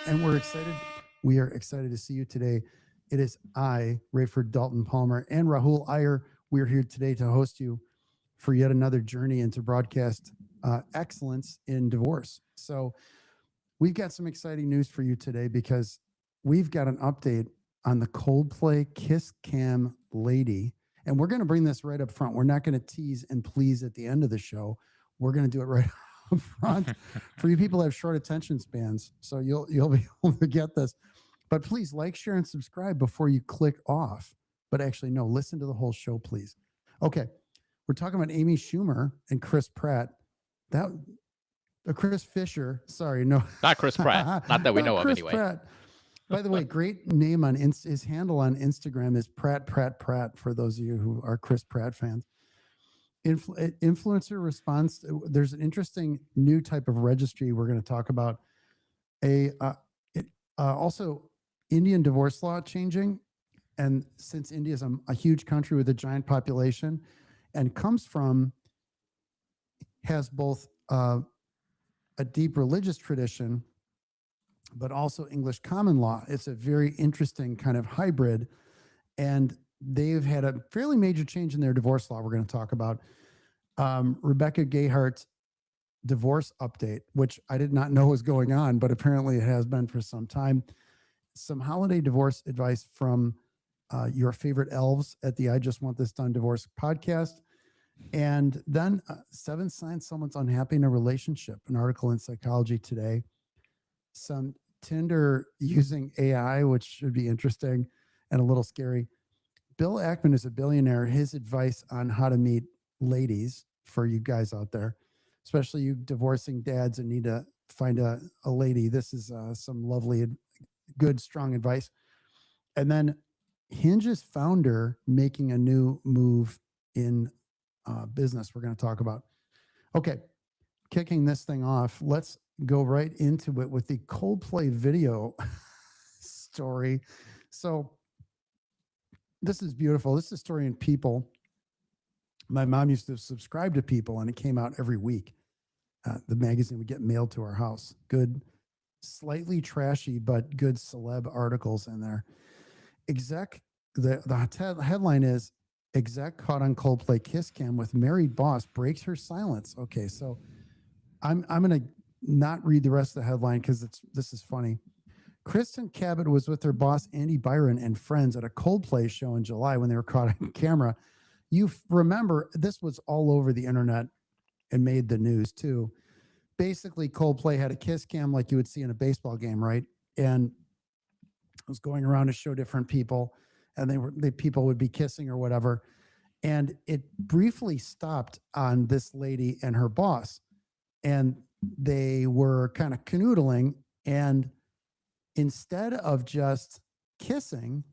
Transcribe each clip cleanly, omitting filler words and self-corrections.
and we're excited. We are excited to see you today. It is I, Rayford Dalton Palmer, and Rahul Iyer. We are here today to host you for yet another journey into broadcast excellence in divorce. So, we've got some exciting news for you today because we've got an update on the Coldplay Kiss Cam lady. And we're going to bring this right up front. We're not going to tease and please at the end of the show. We're going to do it right up front for you people that have short attention spans. So you'll be able to get this. But please like, share, and subscribe before you click off. But actually, no, listen to the whole show, please. Okay. We're talking about Amy Schumer and Chris Pratt. That Chris Fisher. Sorry, no. Not Chris Pratt. Not that we know of anyway. Pratt. By the way, great name on his handle on Instagram is Pratt. For those of you who are Chris Pratt fans, influencer response. There's an interesting new type of registry we're going to talk about. Also Indian divorce law changing, and since India is a huge country with a giant population, and has both a deep religious tradition, but also English common law. It's a very interesting kind of hybrid. And they've had a fairly major change in their divorce law we're going to talk about. Rebecca Gayhart's divorce update, which I did not know was going on, but apparently it has been for some time. Some holiday divorce advice from your favorite elves at the I Just Want This Done Divorce podcast. And then 7 signs someone's unhappy in a relationship, an article in Psychology Today. Some Tinder using AI, which should be interesting and a little scary. Bill Ackman is a billionaire. His advice on how to meet ladies for you guys out there, especially you divorcing dads and need to find a lady. This is some lovely, good, strong advice. And then Hinge's founder making a new move in business we're going to talk about. Okay, kicking this thing off, let's go right into it with the Coldplay video story. So this is beautiful. This is a story in People. My mom used to subscribe to People, and it came out every week. The magazine would get mailed to our house. Good, slightly trashy, but good celeb articles in there. The headline is, exec caught on Coldplay kiss cam with married boss breaks her silence. Okay, so I'm going to not read the rest of the headline because this is funny. Kristen Cabot was with her boss Andy Byron and friends at a Coldplay show in July when they were caught on camera. You remember this was all over the internet and made the news too. Basically, Coldplay had a kiss cam like you would see in a baseball game, right? And it was going around to show different people, and the people would be kissing or whatever. And it briefly stopped on this lady and her boss. And they were kind of canoodling. And instead of just kissing,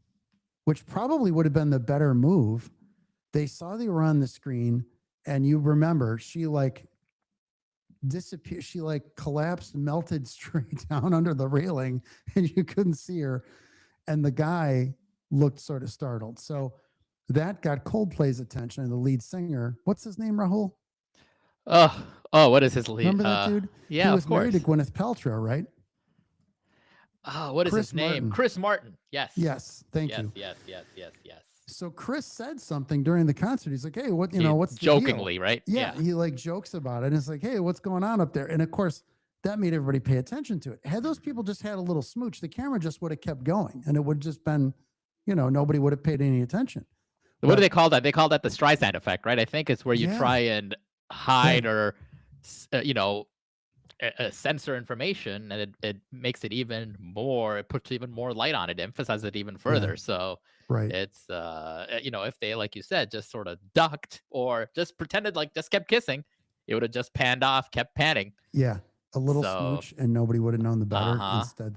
which probably would have been the better move, they saw they were on the screen. And you remember, she disappeared. She collapsed, melted straight down under the railing, and you couldn't see her. And the guy looked sort of startled. So that got Coldplay's attention, and the lead singer, what's his name, Rahul? What is his lead? Remember that dude? Yeah, he was of course. married to Gwyneth Paltrow, right? What is his name? Martin. Chris Martin. Yes. Yes. Thank you. Yes. So Chris said something during the concert. He's like, "Hey, what's the jokingly, deal?" right? Yeah. He jokes about it. And it's like, "Hey, what's going on up there?" And of course, that made everybody pay attention to it. Had those people just had a little smooch, the camera just would have kept going, and it would just been, nobody would have paid any attention. What do they call that? They call that the Streisand effect, right? I think it's where you try and hide or, censor information, and it makes it even more. It puts even more light on it, emphasizes it even further. So right, it's if they, like you said, just sort of ducked or just pretended just kept kissing, it would have just panned off, kept panning. Yeah. A little smooch and nobody would have known the better. Instead,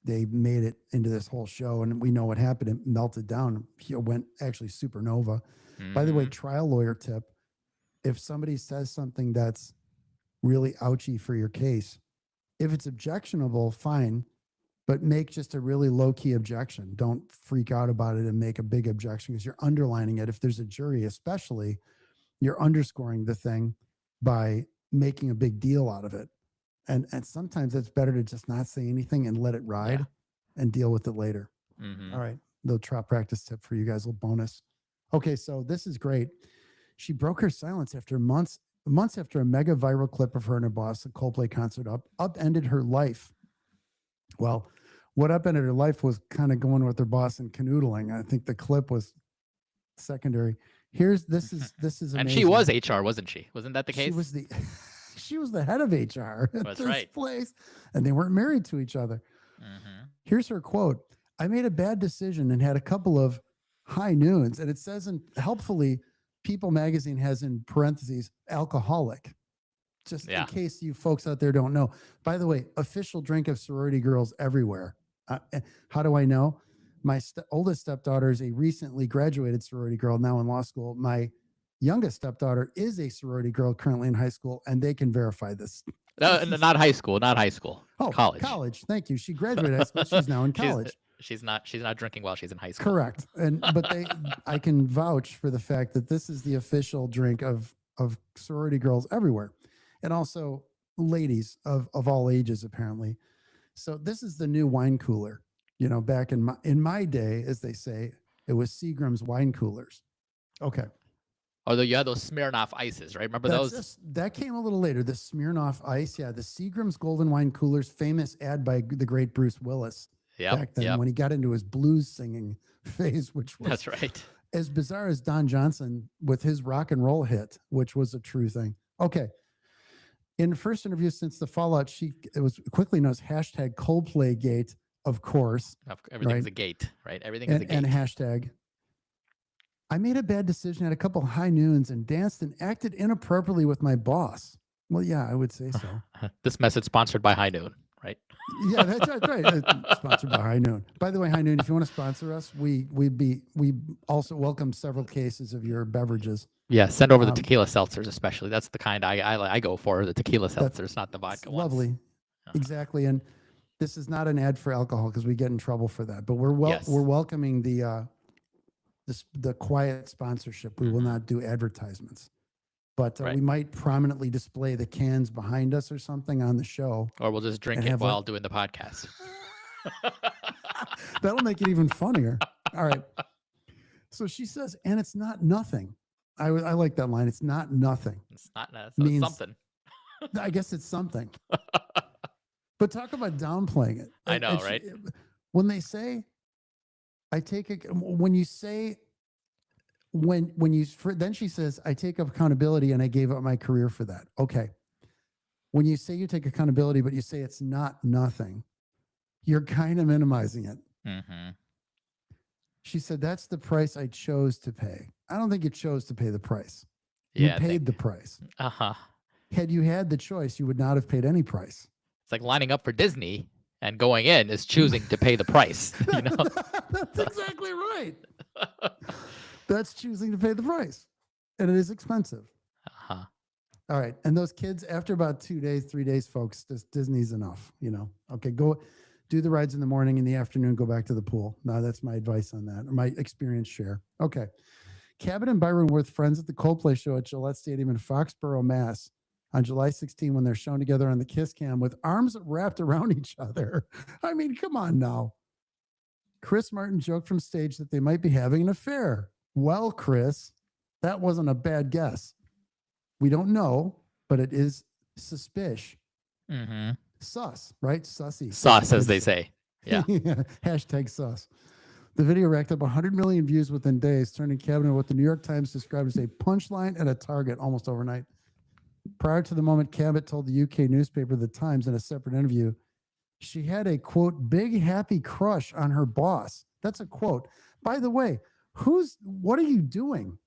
they made it into this whole show, and we know what happened. It melted down. He went actually supernova. By the way, trial lawyer tip: if somebody says something that's really ouchy for your case, if it's objectionable, fine, but make just a really low-key objection. Don't freak out about it and make a big objection, because you're underlining it. If there's a jury, especially, you're underscoring the thing by making a big deal out of it. And sometimes it's better to just not say anything and let it ride and deal with it later. Mm-hmm. All right. Little trot practice tip for you guys, little bonus. Okay, so this is great. She broke her silence after months after a mega viral clip of her and her boss at Coldplay concert upended her life. Well, what upended her life was kind of going with her boss and canoodling. I think the clip was secondary. This is amazing. And she was HR, wasn't she? Wasn't that the case? She was the she was the head of HR at That's this right. place, and they weren't married to each other. Mm-hmm. Here's her quote: "I made a bad decision and had a couple of high noons," and it says, in helpfully, People Magazine has in parentheses alcoholic, just in case you folks out there don't know. By the way, official drink of sorority girls everywhere. How do I know? My oldest stepdaughter is a recently graduated sorority girl, now in law school. My youngest stepdaughter is a sorority girl currently in high school, and they can verify this. Not high school, not high school. Oh, college. Thank you. She graduated high school. She's now in college. She's not drinking while she's in high school. Correct. But I can vouch for the fact that this is the official drink of sorority girls everywhere, and also ladies of all ages, apparently. So this is the new wine cooler. You know, back in my day, as they say, it was Seagram's wine coolers. Okay. Although you had those Smirnoff ices, right? Remember those? That came a little later. The Smirnoff Ice, yeah, the Seagram's Golden Wine Coolers, famous ad by the great Bruce Willis back then when he got into his blues singing phase, which was that's right, as bizarre as Don Johnson with his rock and roll hit, which was a true thing. Okay. In the first interview since the fallout, it was quickly known as hashtag Coldplay Gate, of course. Everything's a gate, right? Everything is a gate. And hashtag, I made a bad decision at a couple high noons and danced and acted inappropriately with my boss. Well, yeah, I would say so. This message sponsored by High Noon, right? Yeah, that's right. Sponsored by High Noon. By the way, High Noon, if you want to sponsor us, we also welcome several cases of your beverages. Yeah, send over the tequila seltzers, especially. That's the kind I go for. The tequila seltzers, not the vodka ones. Lovely, exactly. And this is not an ad for alcohol because we get in trouble for that. But we're welcoming the quiet sponsorship. We will not do advertisements, but we might prominently display the cans behind us or something on the show, or we'll just drink it while doing the podcast. That'll make it even funnier. All right. So she says, and it's not nothing. I like that line. It's not nothing. It's not means something. I guess it's something. But talk about downplaying it. I know, right? When they say, then she says, I take up accountability and I gave up my career for that. Okay. When you say you take accountability, but you say it's not nothing, you're kind of minimizing it. Mm-hmm. She said, that's the price I chose to pay. I don't think you chose to pay the price. You paid the price. Uh-huh. Had you had the choice, you would not have paid any price. It's like lining up for Disney and going in is choosing to pay the price. You know? That's exactly right. That's choosing to pay the price. And it is expensive. Uh-huh. All right. And those kids, after about 2 days, 3 days, folks, Disney's enough, you know. Okay, go do the rides in the morning, in the afternoon, go back to the pool. No, that's my advice on that, or my experience share. Okay. Cabot and Byron were friends at the Coldplay show at Gillette Stadium in Foxborough, Mass. on July 16 when they're shown together on the kiss cam with arms wrapped around each other. I mean, come on now. Chris Martin joked from stage that they might be having an affair. Well, Chris, that wasn't a bad guess. We don't know, but it is suspicious. Mm-hmm. Sus, right? Sussy. Sus, as they say. Yeah. Hashtag sus. The video racked up 100 million views within days, turning Cabot into what the New York Times described as a punchline and a target almost overnight. Prior to the moment, Cabot told the UK newspaper The Times in a separate interview, she had a, quote, big happy crush on her boss. That's a quote. By the way, what are you doing?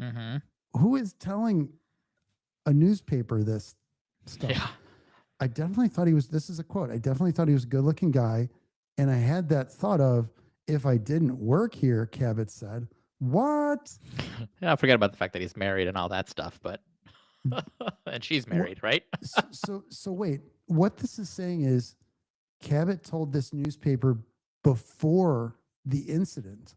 Mm-hmm. Who is telling a newspaper this stuff? Yeah. I definitely thought this is a quote, I definitely thought he was a good looking guy. And I had that thought of, if I didn't work here, Cabot said, what? Yeah, I forget about the fact that he's married and all that stuff, but and she's married, right? So wait, what this is saying is Cabot told this newspaper before the incident,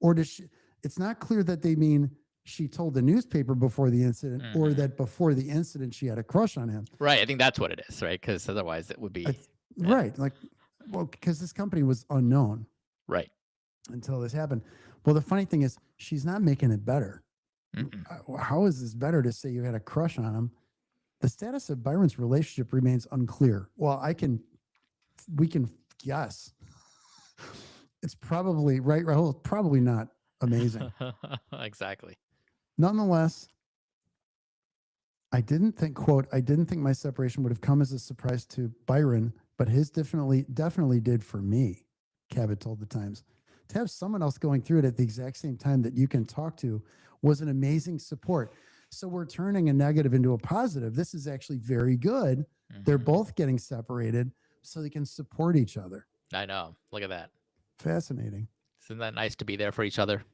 or does she? It's not clear that they mean she told the newspaper before the incident, or Mhm. that before the incident she had a crush on him. Right. I think that's what it is, right? Because otherwise it would I, be yeah, right. Like, well, because this company was unknown right. until this happened. Well, the funny thing is, she's not making it better. Mm-mm. How is this better to say you had a crush on him? The status of Byron's relationship remains unclear. Well, we can guess. It's probably right, Rahul. It's probably not amazing. Exactly. Nonetheless, I didn't think my separation would have come as a surprise to Byron, but his definitely did for me, Cabot told the Times. To have someone else going through it at the exact same time that you can talk to was an amazing support. So we're turning a negative into a positive. This is actually very good. They're Mhm. both getting separated so they can support each other. I know. Look at that. Fascinating. Isn't that nice to be there for each other?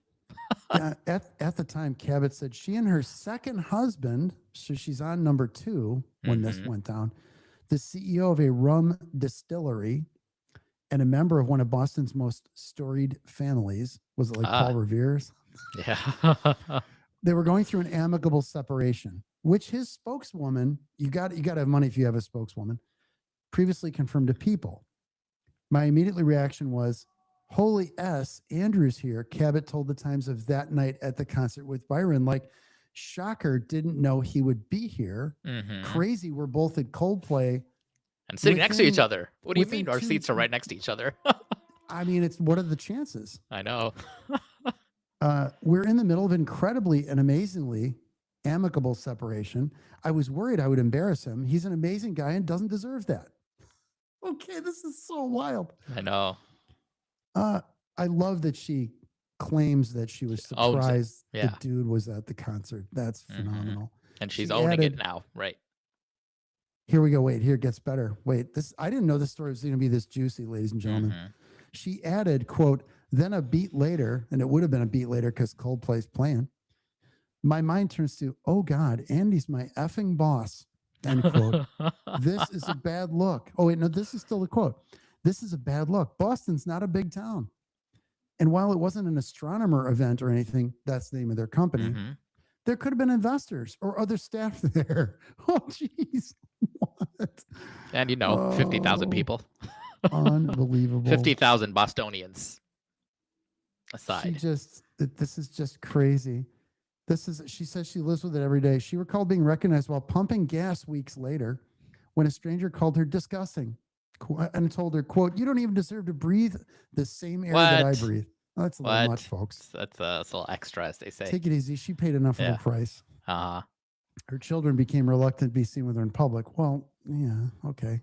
Yeah, at the time, Cabot said she and her second husband, so she's on number 2 when this Mhm. went down, the CEO of a rum distillery and a member of one of Boston's most storied families. Was it like Ah. Paul Revere's? Yeah. They were going through an amicable separation, which his spokeswoman, you got to have money if you have a spokeswoman, previously confirmed to People. My immediate reaction was, holy S, Andrew's here. Cabot told the Times of that night at the concert with Byron. Like, shocker, didn't know he would be here. Mhm. Crazy, we're both at Coldplay. And sitting next to each within- other. What do you within mean? Our 2 seats are right next to each other. I mean, it's what are the chances? I know. We're in the middle of incredibly and amazingly amicable separation. I was worried I would embarrass him. He's an amazing guy and doesn't deserve that. Okay, this is so wild. I know. I love that she claims that she was Owns it. surprised Yeah. the dude was at the concert. That's Mhm. phenomenal. And she's She owning added- it now. Right. Here we go. Wait, here it gets better. Wait, I didn't know this story was going to be this juicy, ladies and gentlemen. Mhm. She added, quote, then a beat later, and it would have been a beat later because Coldplay's playing. My mind turns to, oh God, Andy's my effing boss. End quote. This is a bad look. Oh, wait, no, this is still the quote. This is a bad look. Boston's not a big town. And while it wasn't an astronomer event or anything, that's the name of their company, Mhm. there could have been investors or other staff there. Oh, jeez. What? And 50,000 Oh. people. Unbelievable. 50,000 Bostonians She aside. this is just crazy. She says she lives with it every day. She recalled being recognized while pumping gas weeks later when a stranger called her disgusting and told her, quote, you don't even deserve to breathe the same air that I What? breathe. Oh, that's a little What? much, folks. That's a little extra, as they say. Take it easy. She paid enough of Yeah. a price. Uh-huh. Her children became reluctant to be seen with her in public. Well, yeah, okay.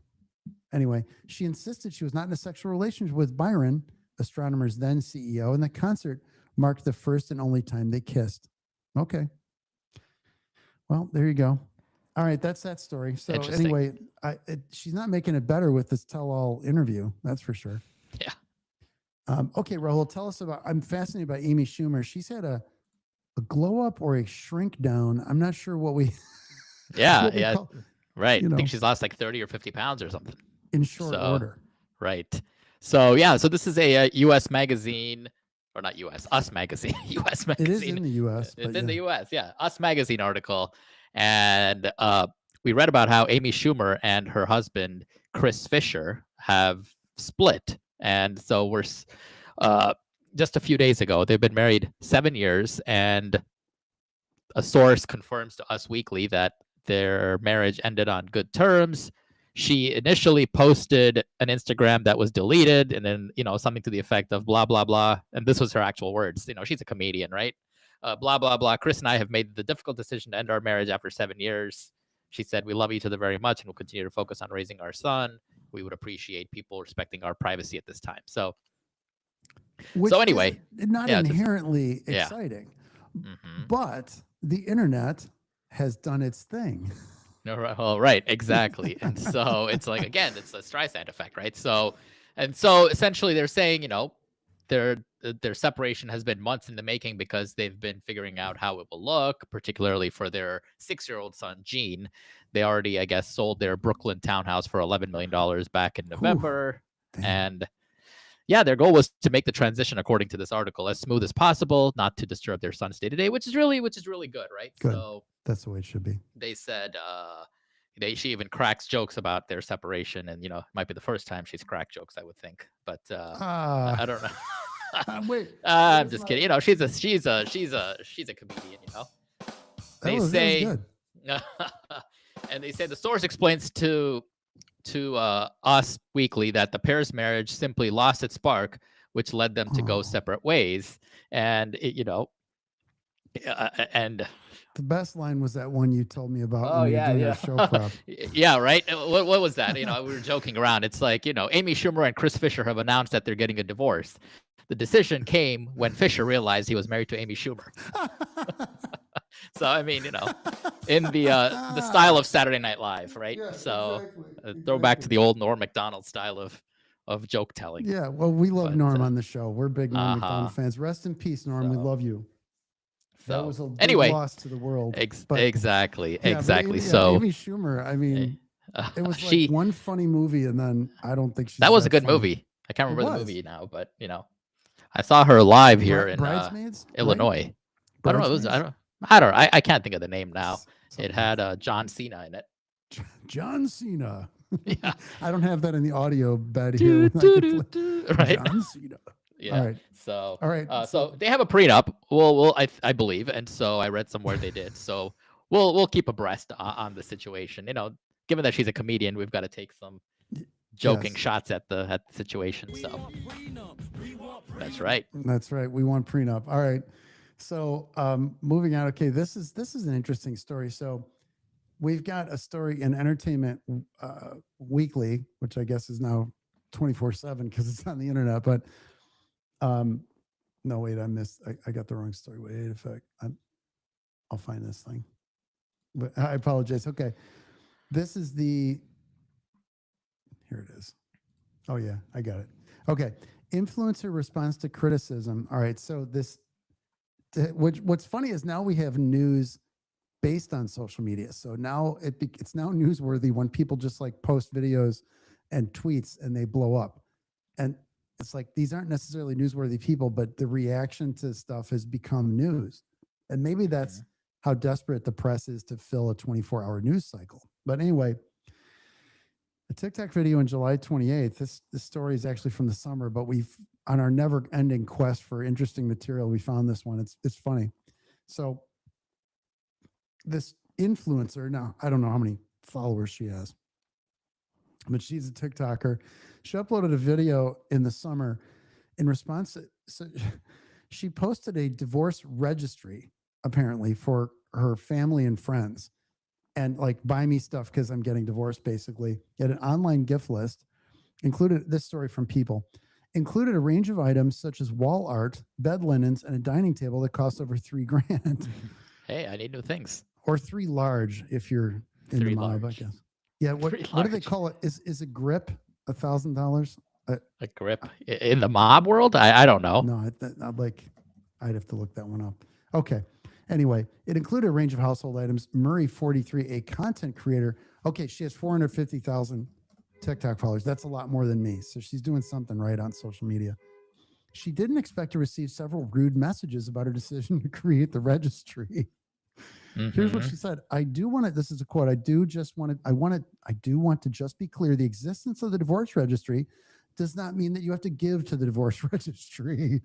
Anyway, she insisted she was not in a sexual relationship with Byron, Astronomer's then CEO, and the concert marked the first and only time they kissed. Okay. Well, there you go. All right, that's that story. So Interesting. anyway, she's not making it better with this tell-all interview. That's for sure. Yeah. Okay, Rahul, tell us about. I'm fascinated by Amy Schumer. She's had a glow up or a shrink down. I'm not sure what we. Yeah, what we yeah. call- Right. you I know. think she's lost like 30 or 50 pounds or something. in short So, order. Right. So, yeah. So this is a U.S. magazine, or not U.S., Us magazine. U.S. It is magazine. in the U.S. It's but in the yeah. U.S. Yeah. Us magazine article. And we read about how Amy Schumer and her husband, Chris Fisher, have split. And so we're just a few days ago, they've been married 7 years. And a source confirms to Us Weekly that their marriage ended on good terms. She initially posted an Instagram that was deleted, and then something to the effect of blah blah blah, and this was her actual words. She's a comedian, right? Blah blah blah. Chris and I have made the difficult decision to end our marriage after 7 years. She said, we love each other very much and will continue to focus on raising our son. We would appreciate people respecting our privacy at this time. So Which anyway, is not yeah, just- inherently yeah. exciting, mhm. but the internet has done its thing. No, well, right, exactly. And so it's like, again, it's the Streisand effect, right? So essentially they're saying, their separation has been months in the making because they've been figuring out how it will look, particularly for their 6-year-old son, Gene. They already, I guess, sold their Brooklyn townhouse for $11 million back in November. Damn. And yeah, their goal was to make the transition, according to this article, as smooth as possible, not to disturb their son's day to day, which is really good, right? Good. So That's the way it should be. they said she even cracks jokes about their separation, and it might be the first time she's cracked jokes, I would think, but I don't know. Wait. I'm just kidding. She's a comedian. They That was say, good. and they say the source explains to Us Weekly that the pair's marriage simply lost its spark, which led them to go separate ways. And and the best line was that one you told me about. Oh, when you were yeah, doing yeah. our show prep. Yeah, right. What was that? We were joking around. It's like, Amy Schumer and Chris Fisher have announced that they're getting a divorce. The decision came when Fisher realized he was married to Amy Schumer. So I mean, in the style of Saturday Night Live, right? Yeah, so exactly, throw back to the old Norm Macdonald style of joke telling. Yeah, well, we love But, Norm on the show. We're big Norm uh-huh. Macdonald fans. Rest in peace, Norm. We So- love you. That So was a big anyway, loss to the world. but- exactly, Yeah, but exactly. Amy, So Amy Schumer, I mean, it was like she one funny movie, and then I don't think she's that was a good funny. movie. I can't remember the was. movie now, but I saw her live here in Bridesmaids, right? Illinois. I don't know. Bridesmaids? I can't think of the name now. It had John Cena in it. John Cena. Yeah. I don't have that in the audio bed here. when I can play Right. John Cena. Yeah. All right. So All right. so they have a prenup. Well, I believe, and so I read somewhere they did. So we'll keep abreast on the situation. Given that she's a comedian, we've got to take some joking Yes. shots at the situation. So that's right. That's right. We want prenup. All right. So moving on. Okay, this is an interesting story. So we've got a story in Entertainment Weekly, which I guess is now 24/7 because it's on the internet. But no, wait, I got the wrong story. Wait a sec. I'll find this thing. But I apologize. Okay, this is here it is. Oh yeah, I got it. Okay, influencer response to criticism. All right, so what's funny is now we have news based on social media. So now it's now newsworthy when people just like post videos and tweets and they blow up. And it's like these aren't necessarily newsworthy people, but the reaction to stuff has become news. And maybe that's how desperate the press is to fill a 24-hour news cycle. But anyway, a TikTok video on July 28th. This story is actually from the summer, but on our never-ending quest for interesting material, we found this one. It's funny. So this influencer, now I don't know how many followers she has, but she's a TikToker. She uploaded a video in the summer in response to, so she posted a divorce registry apparently for her family and friends, and like buy me stuff because I'm getting divorced, basically. Get an online gift list, included this story from People, included a range of items such as wall art, bed linens, and a dining table that cost over $3,000. Hey, I need new things. Or $3 large if you're in the mob, I large. guess. Yeah, what do they large. call it? Is a grip $1,000? A grip in the mob world? I don't know. No, I'd have to look that one up. Okay. Anyway, it included a range of household items. Murray 43, a content creator. Okay, she has 450,000 TikTok followers. That's a lot more than me. So she's doing something right on social media. She didn't expect to receive several rude messages about her decision to create the registry. Here's what she said. I do want to, this is a quote. I do want to just be clear. The existence of the divorce registry does not mean that you have to give to the divorce registry.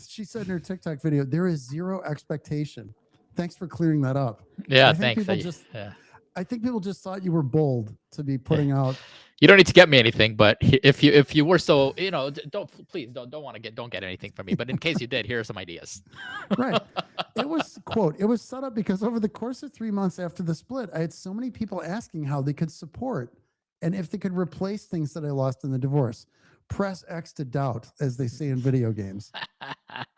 She said in her TikTok video, there is zero expectation. Thanks for clearing that up. Yeah, I think thanks. people I think people just thought you were bold to be putting out. You don't need to get me anything, but if you were so, don't get anything from me. But in case you did, here are some ideas. Right. It was, quote, it was set up because over the course of 3 months after the split, I had so many people asking how they could support and if they could replace things that I lost in the divorce. Press X to doubt, as they say in video games.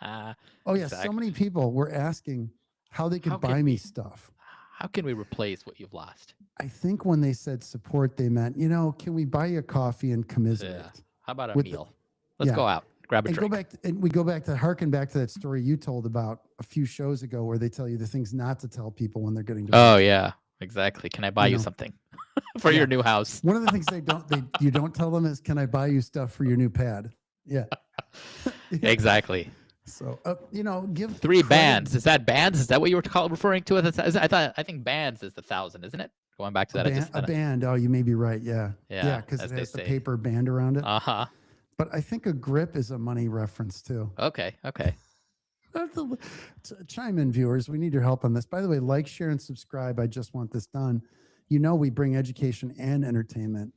Oh, yeah. Exactly. So many people were asking how they could How can buy me we- stuff. How can we replace what you've lost? I think when they said support, they meant, can we buy you a coffee and commiserate? Yeah. How about a With the- meal? Let's yeah. go out, grab a And drink. we go back to harken back to that story you told about a few shows ago where they tell you the things not to tell people when they're getting divorced. Oh yeah, exactly. Can I buy you know. something for Yeah. your new house? One of the things you don't tell them is, can I buy you stuff for your new pad? Yeah. Yeah. Exactly. So, give 3 credit. bands. Is that bands? Is that what you were referring to? I think bands is the 1,000, isn't it? Going back to A that, I band, just a kind of band. Oh, you may be right. Yeah. Yeah. yeah, Because it as they has the say. paper band around it. Uh-huh. But I think a grip is a money reference too. Okay. Chime in, viewers. We need your help on this. By the way, like, share, and subscribe. I just want this done. You know, we bring education and entertainment,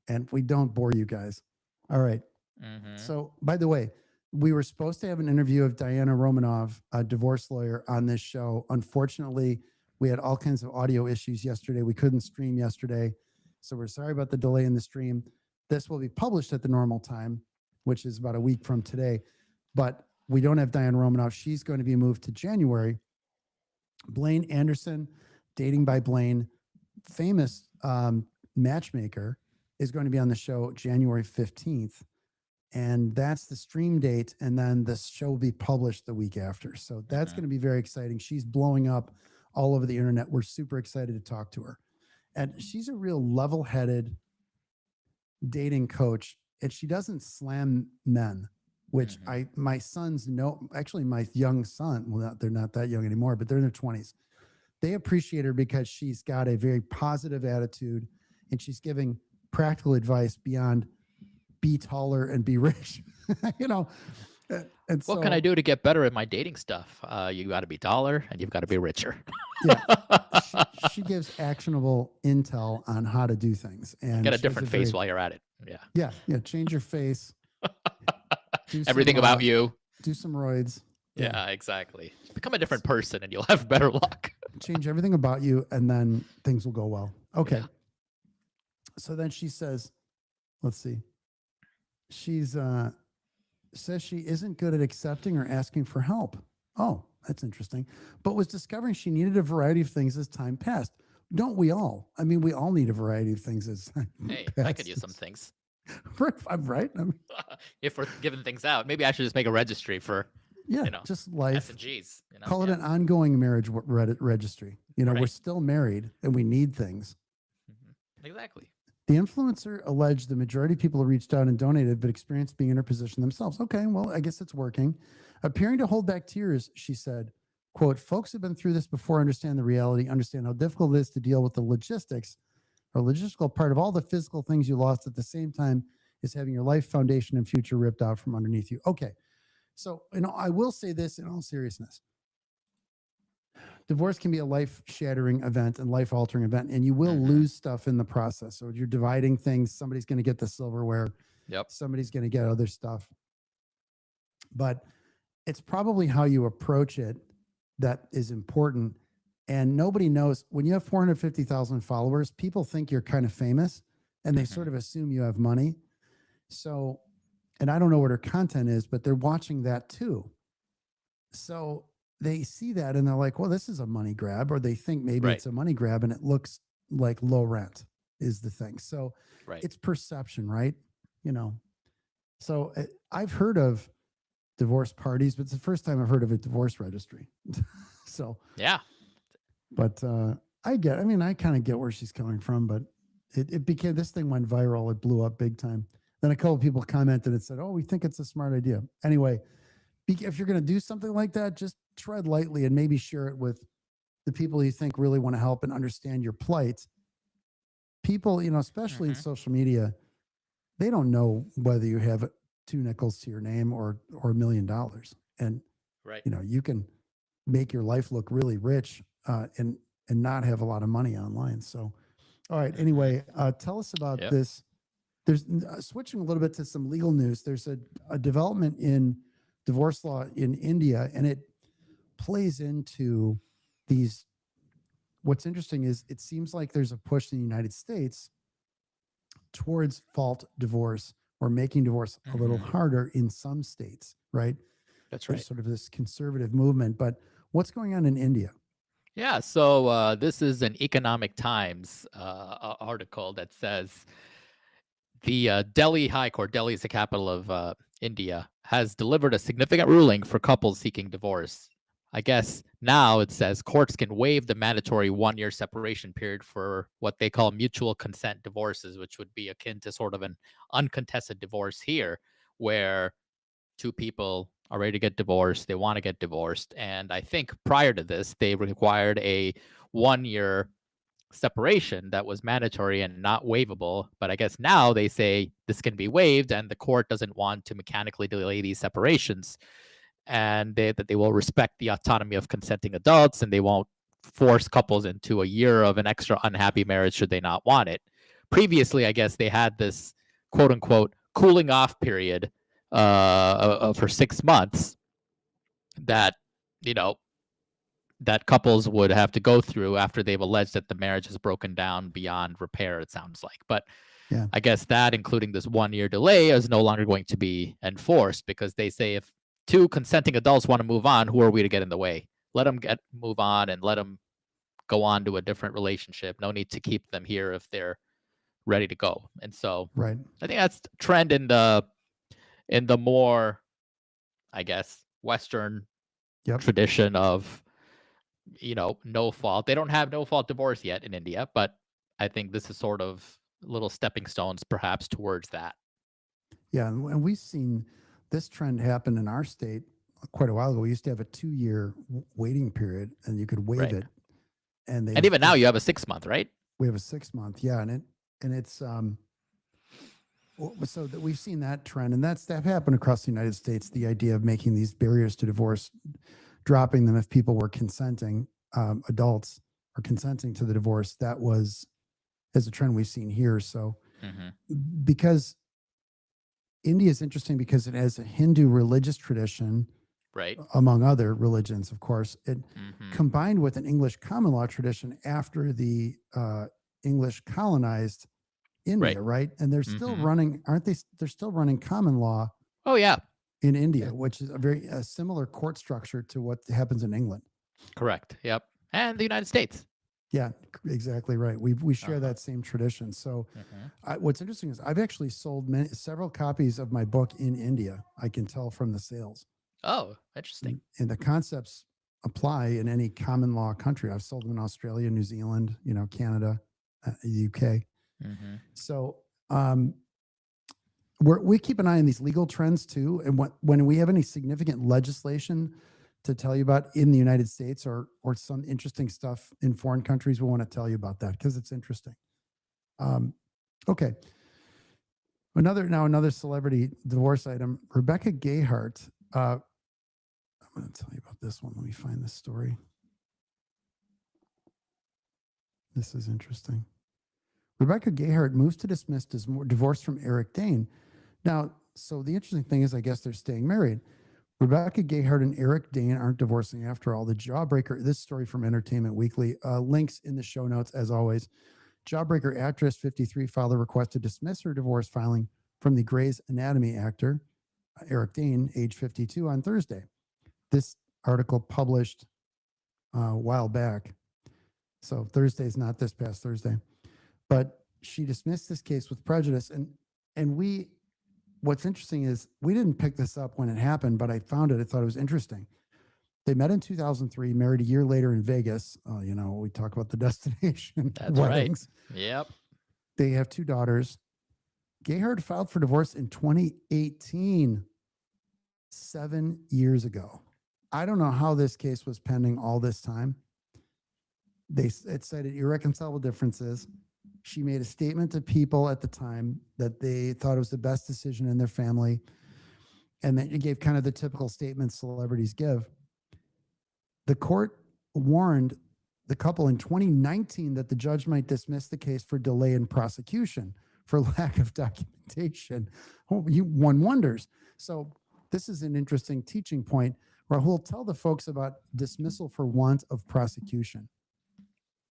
and we don't bore you guys. All right. Mhm. So, by the way, we were supposed to have an interview of Diana Romanov, a divorce lawyer, on this show. Unfortunately, we had all kinds of audio issues yesterday. We couldn't stream yesterday. So, we're sorry about the delay in the stream. This will be published at the normal time, which is about a week from today. But we don't have Diana Romanoff. She's going to be moved to January. Blaine Anderson, Dating by Blaine, famous matchmaker, is going to be on the show January 15th. And that's the stream date. And then the show will be published the week after. So that's going to be very exciting. She's blowing up all over the internet. We're super excited to talk to her. And she's a real level headed dating coach. And she doesn't slam men, which my sons know. Actually, my young son, well, they're not that young anymore, but they're in their 20s. They appreciate her because she's got a very positive attitude and she's giving practical advice beyond be taller and be rich. And so, what can I do to get better at my dating stuff? You got to be taller and you've got to be richer. Yeah, she gives actionable intel on how to do things. And get a different face while you're at it. Yeah. Yeah. Change your face. Everything about you. Do some roids. Yeah, exactly. Become a different person and you'll have better luck. Change everything about you and then things will go well. Okay. Yeah. So then she says, let's see. She's says she isn't good at accepting or asking for help. Oh, that's interesting. But was discovering she needed a variety of things as time passed. Don't we all? I mean, we all need a variety of things as time passes. I could use some things. I'm right. I mean, if we're giving things out, maybe I should just make a registry for just life. S&Gs. Call it an ongoing marriage registry. Right. We're still married and we need things. Exactly. The influencer alleged the majority of people who reached out and donated but experienced being in her position themselves. Okay, well, I guess it's working. Appearing to hold back tears, she said, quote, folks have been through this before, understand the reality, understand how difficult it is to deal with the logistics or logistical part of all the physical things you lost at the same time as having your life foundation and future ripped out from underneath you. Okay, so I will say this in all seriousness. Divorce can be a life-shattering event and life-altering event, and you will lose stuff in the process. So you're dividing things. Somebody's going to get the silverware. Yep. Somebody's going to get other stuff. But it's probably how you approach it that is important. And nobody knows. When you have 450,000 followers, people think you're kind of famous, and they sort of assume you have money. So, and I don't know what her content is, but they're watching that too. So they see that and they're like, well, this is a money grab, or they think maybe it's a money grab and it looks like low rent is the thing. So it's perception, right? So I've heard of divorce parties, but it's the first time I've heard of a divorce registry. So, yeah, but I kind of get where she's coming from, but it became, this thing went viral. It blew up big time. Then a couple of people commented and said, oh, we think it's a smart idea. Anyway, if you're going to do something like that, just tread lightly and maybe share it with the people you think really want to help and understand your plight. People, especially in social media, they don't know whether you have 2 nickels to your name or $1 million. And, you can make your life look really rich and not have a lot of money online. So, all right. Anyway, tell us about this. There's switching a little bit to some legal news. There's a development in divorce law in India, and it plays into these. What's interesting is it seems like there's a push in the United States towards fault divorce or making divorce a little harder in some states, right? That's right. There's sort of this conservative movement, but what's going on in India? Yeah, so this is an Economic Times article that says the Delhi High Court, Delhi is the capital of India, has delivered a significant ruling for couples seeking divorce. I guess now it says courts can waive the mandatory 1-year separation period for what they call mutual consent divorces, which would be akin to sort of an uncontested divorce here, where two people are ready to get divorced, they want to get divorced, and I think prior to this they required a 1 year separation that was mandatory and not waivable. But I guess now they say this can be waived, and the court doesn't want to mechanically delay these separations, and that they will respect the autonomy of consenting adults, and they won't force couples into a year of an extra unhappy marriage should they not want it. Previously, I guess they had this quote unquote cooling off period for 6 months that you know that couples would have to go through after they've alleged that the marriage has broken down beyond repair, it sounds like. But Yeah. I guess that, including this 1 year delay, is no longer going to be enforced because they say if two consenting adults want to move on, who are we to get in the way? Let them move on and let them go on to a different relationship. No need to keep them here if they're ready to go. And so Right. I think that's the trend in the more, I guess, Western Yep. tradition of no fault. They don't have no fault divorce yet in India, but I think this is sort of little stepping stones perhaps towards that. Yeah, and we've seen this trend happen in our state quite a while ago. We used to have a 2 year waiting period, and you could waive Right. it. And And even now you have a 6 month, right? we have a 6 month, yeah, and it's so that we've seen that trend, and that happened across the United States. The idea of making these barriers to divorce, dropping them if people were consenting, adults are consenting to the divorce. That is a trend we've seen here. So because India is interesting because it has a Hindu religious tradition, Right. among other religions, of course. It Mhm. combined with an English common law tradition after the English colonized India, right? And they're still Mhm. running, aren't they? They're still running common law Oh yeah, in India, which is a similar court structure to what happens in England. correct. Yep. And the United States. Yeah, exactly right. We share Uh-huh. that same tradition. So Mhm. what's interesting is I've actually sold several copies of my book in India. I can tell from the sales. Oh, interesting. And the concepts apply in any common law country. I've sold them in Australia, New Zealand, Canada, UK. Mhm. So we keep an eye on these legal trends too. And when we have any significant legislation to tell you about in the United States or some interesting stuff in foreign countries, we want to tell you about that because it's interesting. Okay. Another celebrity divorce item, Rebecca Gayheart. I'm going to tell you about this one. Let me find this story. This is interesting. Rebecca Gayheart moves to dismiss divorce from Eric Dane. Now, so the interesting thing is, I guess they're staying married. Rebecca Gayheart and Eric Dane aren't divorcing after all. The Jawbreaker, this story from Entertainment Weekly, links in the show notes as always. Jawbreaker actress 53 filed a request to dismiss her divorce filing from the Grey's Anatomy actor, Eric Dane, age 52, on Thursday. This article published a while back. So Thursday is not this past Thursday. But she dismissed this case with prejudice. And what's interesting is we didn't pick this up when it happened, but I found it. I thought it was interesting. They met in 2003, married a year later in Vegas. We talk about the destination That's weddings. right. Yep. They have 2 daughters. Gayheart filed for divorce in 2018, 7 years ago. I don't know how this case was pending all this time. It cited irreconcilable differences. She made a statement to people at the time that they thought it was the best decision in their family. And then it gave kind of the typical statements celebrities give. The court warned the couple in 2019 that the judge might dismiss the case for delay in prosecution for lack of documentation. One wonders. So this is an interesting teaching point. Rahul, tell the folks about dismissal for want of prosecution.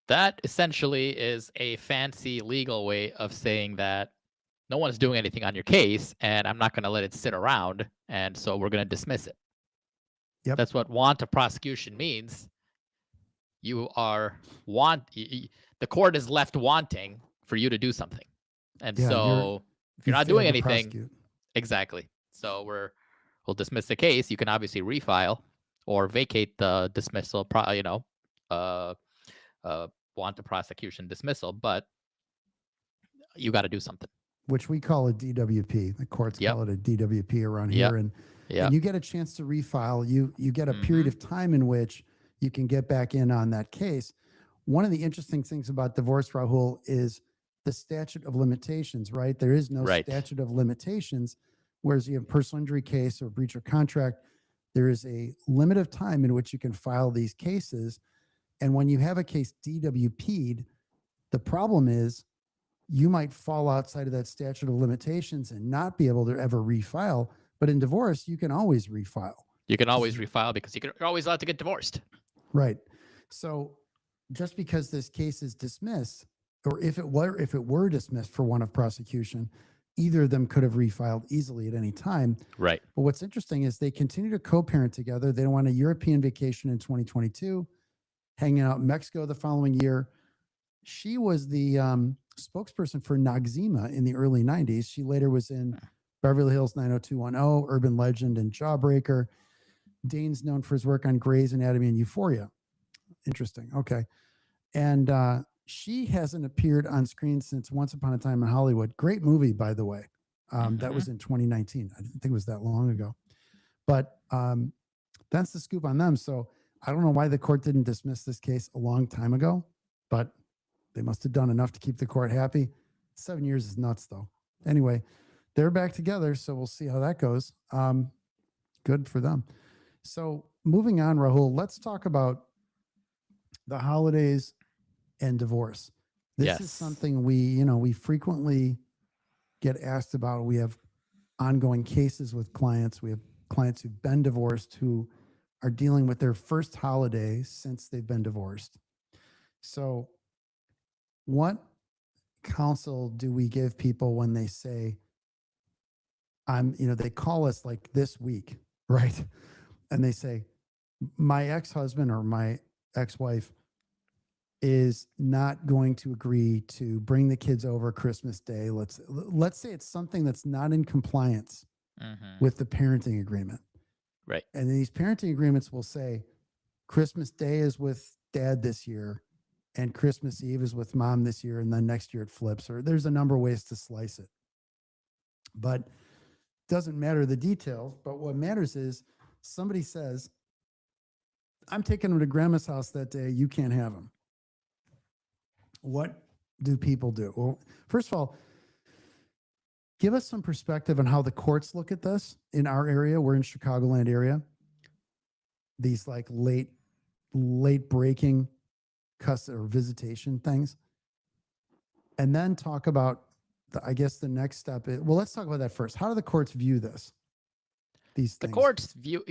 That essentially is a fancy legal way of saying that no one's doing anything on your case, and I'm not going to let it sit around, and so we're going to dismiss it. Yep. That's what want of prosecution means. You are the court is left wanting for you to do something, and so if you're not doing anything, exactly. So we'll dismiss the case. You can obviously refile or vacate the dismissal. Want of prosecution dismissal, but you got to do something. which we call a DWP. The courts Yep. call it a DWP around Yep. here. And Yep. you get a chance to refile. You get a period of time in which you can get back in on that case. One of the interesting things about divorce, Rahul, is the statute of limitations, right? There is no Right. statute of limitations, whereas you have personal injury case or breach of contract, there is a limit of time in which you can file these cases. And when you have a case DWP'd, the problem is you might fall outside of that statute of limitations and not be able to ever refile. But in divorce, you can always refile. You can always refile because you're always allowed to get divorced. Right. So just because this case is dismissed, or if it were dismissed for one of prosecution, either of them could have refiled easily at any time. Right. But what's interesting is they continue to co-parent together. They went on a European vacation in 2022, hanging out in Mexico the following year. She was the spokesperson for Noxzema in the early 90s. She later was in Beverly Hills 90210, Urban Legend, and Jawbreaker. Dane's known for his work on Grey's Anatomy and Euphoria. Interesting. Okay. And she hasn't appeared on screen since Once Upon a Time in Hollywood. Great movie, by the way. That was in 2019. I didn't think it was that long ago. But that's the scoop on them. So I don't know why the court didn't dismiss this case a long time ago, but they must have done enough to keep the court happy. 7 years is nuts, though. Anyway, they're back together, so we'll see how that goes. Good for them. So moving on, Rahul, let's talk about the holidays and divorce. This is something we frequently get asked about. We have ongoing cases with clients. We have clients who've been divorced who are dealing with their first holiday since they've been divorced. So what counsel do we give people when they say, they call us like this week, right? And they say, my ex-husband or my ex-wife is not going to agree to bring the kids over Christmas Day. Let's say it's something that's not in compliance with the parenting agreement. Right. And these parenting agreements will say Christmas Day is with dad this year and Christmas Eve is with mom this year. And then next year it flips, or there's a number of ways to slice it. But doesn't matter the details. But what matters is somebody says, I'm taking them to grandma's house that day. You can't have them. What do people do? Well, first of all, give us some perspective on how the courts look at this in our area. We're in Chicagoland area. These like late breaking custody or visitation things. And then talk about, the next step is, well, let's talk about that first. How do the courts view this? These things? The courts view,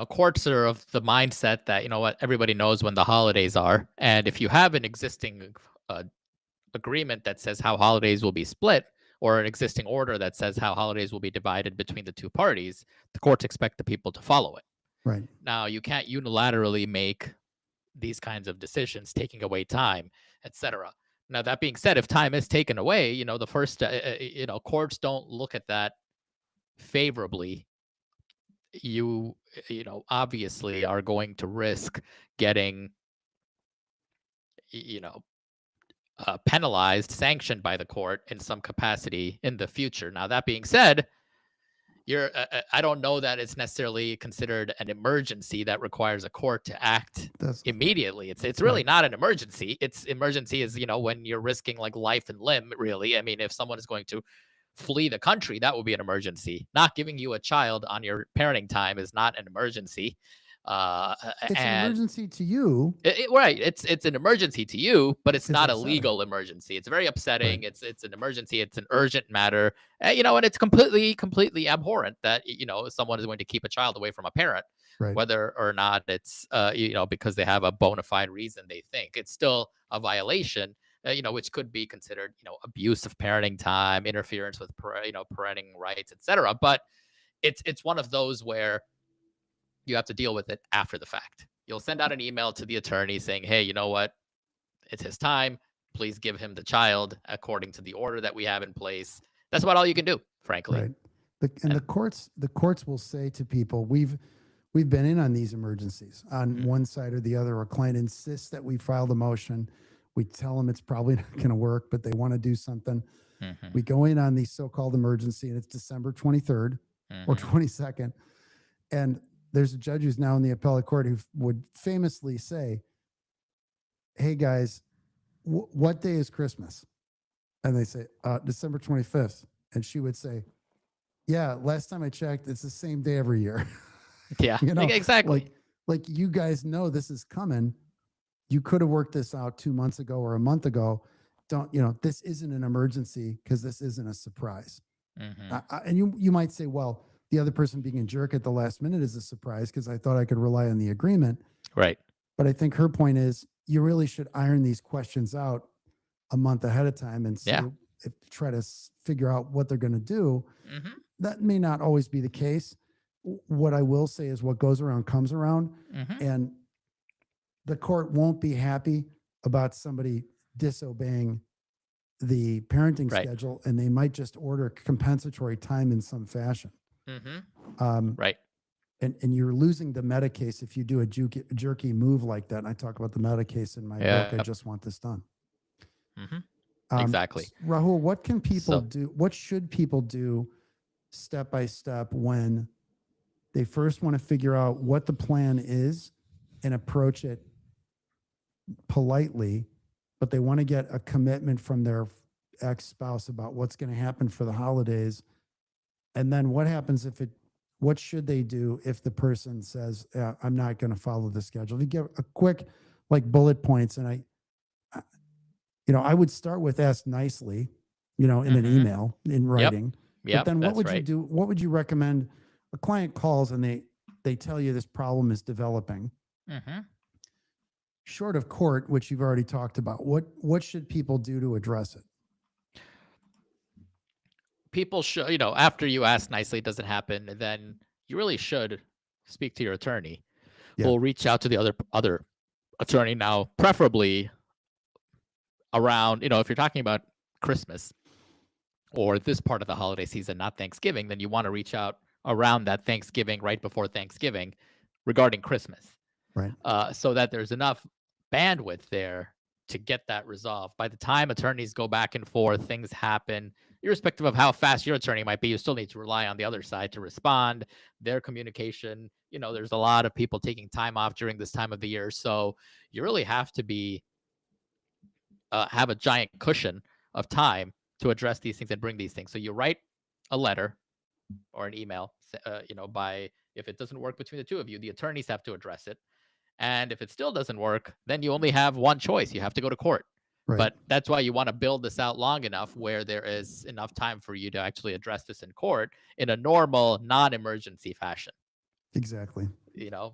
courts are of the mindset that, everybody knows when the holidays are. And if you have an existing agreement that says how holidays will be split, or an existing order that says how holidays will be divided between the two parties, the courts expect the people to follow it. Right. Now, you can't unilaterally make these kinds of decisions, taking away time, etc. Now, that being said, if time is taken away, the first, courts don't look at that favorably. You obviously are going to risk getting, penalized, sanctioned by the court in some capacity in the future. Now, that being said, I don't know that it's necessarily considered an emergency that requires a court to act immediately. It's really not an emergency. Emergency is, when you're risking like life and limb, really. I mean, if someone is going to flee the country, that would be an emergency. Not giving you a child on your parenting time is not an emergency. It's an emergency to you. Right. It's an emergency to you, but it's not a legal emergency. It's very upsetting. Right. It's an emergency. It's an urgent matter. And it's completely abhorrent that, someone is going to keep a child away from a parent, right, whether or not it's, because they have a bona fide reason they think. It's still a violation, which could be considered, abuse of parenting time, interference with, parenting rights, etc. But it's one of those where you have to deal with it after the fact. You'll send out an email to the attorney saying, hey, you know what? It's his time. Please give him the child according to the order that we have in place. That's about all you can do, frankly. Right. The courts will say to people, we've been in on these emergencies on one side or the other. A client insists that we file the motion. We tell them it's probably not going to work, but they want to do something. Mhm. We go in on the so-called emergency, and it's December 23rd or Mhm. 22nd. And there's a judge who's now in the appellate court who would famously say, hey guys, what day is Christmas? And they say, December 25th. And she would say, yeah, last time I checked, it's the same day every year. Yeah. You know, Exactly. like you guys know this is coming. You could have worked this out 2 months ago or a month ago. Don't, this isn't an emergency because this isn't a surprise. Mhm. And you might say, well, the other person being a jerk at the last minute is a surprise because I thought I could rely on the agreement. Right. But I think her point is you really should iron these questions out a month ahead of time and Yeah. try to figure out what they're going to do. Mhm. That may not always be the case. What I will say is what goes around comes around, Mhm. and the court won't be happy about somebody disobeying the parenting Right. schedule, and they might just order compensatory time in some fashion. Mhm. Um, Right. and you're losing the meta case if you do a jerky move like that. And I talk about the meta case in my book. I Yep. just want this done. Mhm. Exactly. Rahul, what can people So do? What should people do step by step when they first want to figure out what the plan is and approach it politely, but they want to get a commitment from their ex-spouse about what's going to happen for the holidays? And then what happens what should they do if the person says, I'm not going to follow the schedule? You give a quick like bullet points. And I would start with ask nicely, in an Mhm. email, in Yep. writing. But Yep. then what That's would you right. do? What would you recommend? A client calls and they tell you this problem is developing. Mhm. Short of court, which you've already talked about, what should people do to address it? People should, after you ask nicely, it doesn't happen, then you really should speak to your attorney, who Yeah. will reach out to the other attorney now, preferably around, if you're talking about Christmas or this part of the holiday season, not Thanksgiving, then you want to reach out around that Thanksgiving, right before Thanksgiving, regarding Christmas, Right. so that there's enough bandwidth there to get that resolved. By the time attorneys go back and forth, things happen. Irrespective of how fast your attorney might be, you still need to rely on the other side to respond. Their communication, there's a lot of people taking time off during this time of the year, so you really have to have a giant cushion of time to address these things and bring these things. So you write a letter or an email, by, if it doesn't work between the two of you, the attorneys have to address it. And if it still doesn't work, then you only have one choice. You have to go to court. Right. But that's why you want to build this out long enough where there is enough time for you to actually address this in court in a normal, non-emergency fashion. Exactly.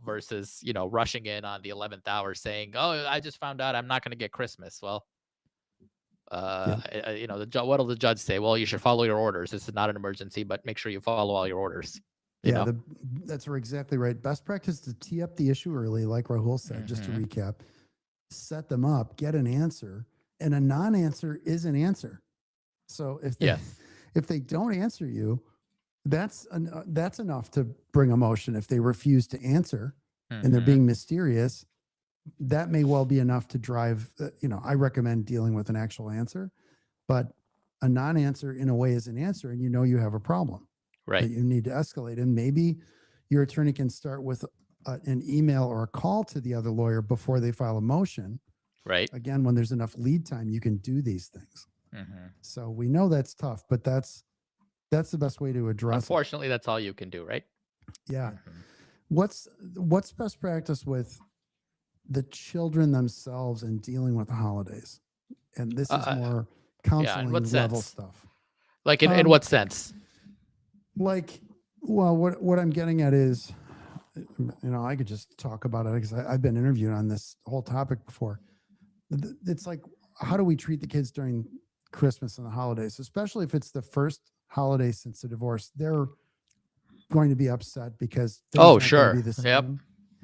Versus, rushing in on the 11th hour saying, oh, I just found out I'm not going to get Christmas. Well, Yeah. what'll the judge say? Well, you should follow your orders. This is not an emergency, but make sure you follow all your orders. Yeah, that's exactly right. Best practice to tee up the issue early, like Rahul said, just to Mhm. recap, set them up, get an answer, and a non-answer is an answer. So Yes. if they don't answer you, that's enough to bring emotion. If they refuse to answer and they're Mhm. being mysterious, that may well be enough to drive. I recommend dealing with an actual answer, but a non-answer in a way is an answer, and you have a problem that Right. you need to escalate. And maybe your attorney can start with an email or a call to the other lawyer before they file a motion. Right. Again, when there's enough lead time, you can do these things. Mhm. So we know that's tough, but that's the best way to address it. Unfortunately, that's all you can do, right? Yeah. Mhm. What's best practice with the children themselves and dealing with the holidays? And this is more counseling what level sense? stuff. Like in what sense? Like, well, what I'm getting at is, I could just talk about it because I've been interviewed on this whole topic before. It's like, how do we treat the kids during Christmas and the holidays, especially if it's the first holiday since the divorce? They're going to be upset because things aren't sure. going to be the same. Yep.